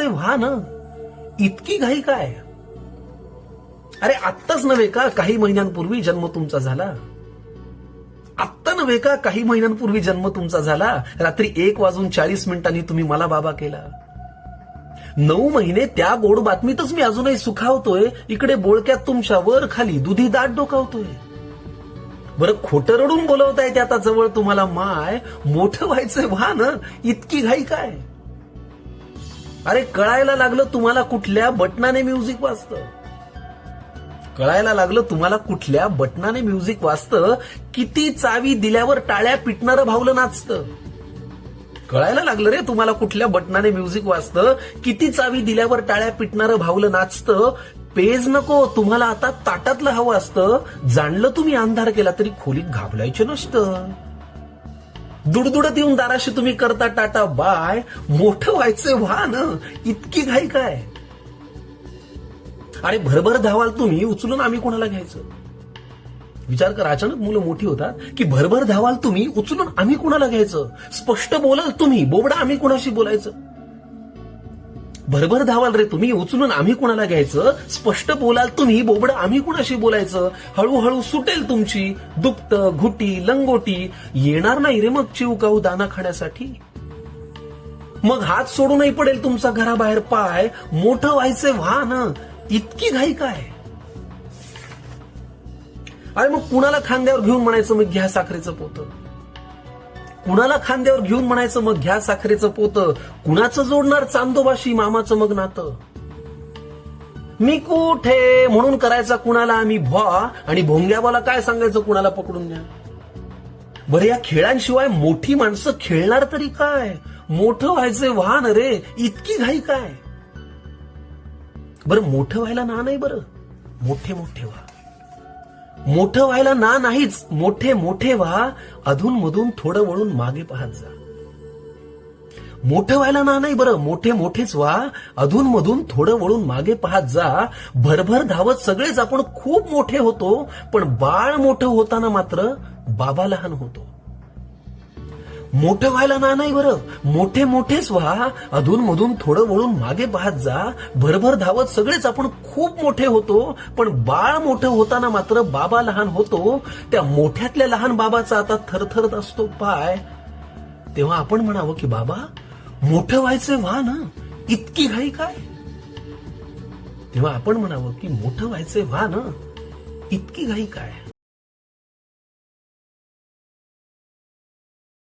व्हा ना, इतकी घाई काय? अरे आत्ताच नव्हे का काही महिन्यांपूर्वी जन्म तुमचा झाला? आत्ता नव्हे का काही महिन्यांपूर्वी जन्म तुमचा झाला? रात्री 1:40 तुम्ही मला बाबा केला. 9 महिने त्या गोड बातमीतच मी अजूनही सुखावतोय. इकडे बोळक्यात तुमच्या वर खाली दुधी दाट डोकावतोय. बरं खोटं रडून बोलवताय ते आता जवळ तुम्हाला माय. मोठं व्हायचंय व्हा ना, इतकी घाई काय? अरे कळायला लागलं तुम्हाला कुठल्या बटनाने म्युझिक वाजतं. कळायला लागलं तुम्हाला कुठल्या बटनाने म्युझिक वाजतं. किती चावी दिल्यावर टाळ्या पिटणारं भावलं नाचतं. कळायला लागलं रे तुम्हाला कुठल्या बटनाने म्युझिक वाजतं. किती चावी दिल्यावर टाळ्या पिटणारं भावलं नाचतं. पेज नको तुम्हाला आता ताटातलं हवं असतं. जाणलं तुम्ही अंधार केला तरी खोलीत घाबलायचं नसतं. दुडदुडत येऊन दाराशी तुम्ही करता टाटा बाय. मोठं व्हायचंय व्हा ना, इतकी घाई काय? अरे भरभर धावाल तुम्ही उचलून आम्ही कोणाला घ्यायचं? विचार कर, अचानक मुलं मोठी होतात की भरभर धावाल तुम्ही उचलून आम्ही कोणाला घ्यायचं? स्पष्ट बोलाल तुम्ही, बोबडा आम्ही कोणाशी बोलायचं? भरभर धावाल रे तुम्ही उचलून आम्ही कोणाला घ्यायचं? स्पष्ट बोलाल तुम्ही, बोबडा आम्ही कोणाशी बोलायचं? हळूहळू सुटेल तुमची दुपट घुटी लंगोटी. येणार नाही रे मग चिवकाऊ दाना खाण्यासाठी. मग हात सोडूनही पडेल तुमचा घराबाहेर पाय. मोठं व्हायचंय व्हा ना, इतकी घाई काय? अरे मग कुणाला खांद्यावर घेऊन म्हणायचं मग घ्या साखरेचं पोतं? कुणाला खांद्यावर घेऊन म्हणायचं मग घ्या साखरेचं पोतं? कुणाचं जोडणार चांदोबाशी मामाचं मग नातं? मी कुठे म्हणून करायचा कुणाला आम्ही भॉ, आणि भोंग्याबाला काय सांगायचं कुणाला पकडून द्या. बरं या खेळांशिवाय मोठी माणसं खेळणार तरी काय? मोठं व्हायचंय व्हा ना रे, इतकी घाई काय? बरं मोठं व्हायला ना नाही, बरं मोठे मोठे व्हा. मोठं व्हायला ना नाहीच, मोठे मोठे व्हा. अधून मधून थोडं वळून मागे पाहत जा. मोठं व्हायला ना नाही, बरं मोठे मोठेच व्हा. अधून मधून थोडं वळून मागे पाहत जा. भरभर धावत सगळेच आपण खूप मोठे होतो, पण बाळ मोठं होताना मात्र बाबा लहान होतो. मोठं व्हायला ना नाही, बरं मोठे मोठेच व्हा. अधून मधून थोडं वळून मागे पाहत जा. भरभर धावत सगळेच आपण खूप मोठे होतो, पण बाळ मोठं होताना मात्र बाबा लहान होतो. त्या मोठ्यातल्या लहान बाबाचा आता थरथरत असतो पाय. तेव्हा आपण म्हणावं की बाबा मोठं व्हायचंय व्हा ना, इतकी घाई काय? तेव्हा आपण म्हणावं की मोठं व्हायचंय व्हा ना, इतकी घाई काय?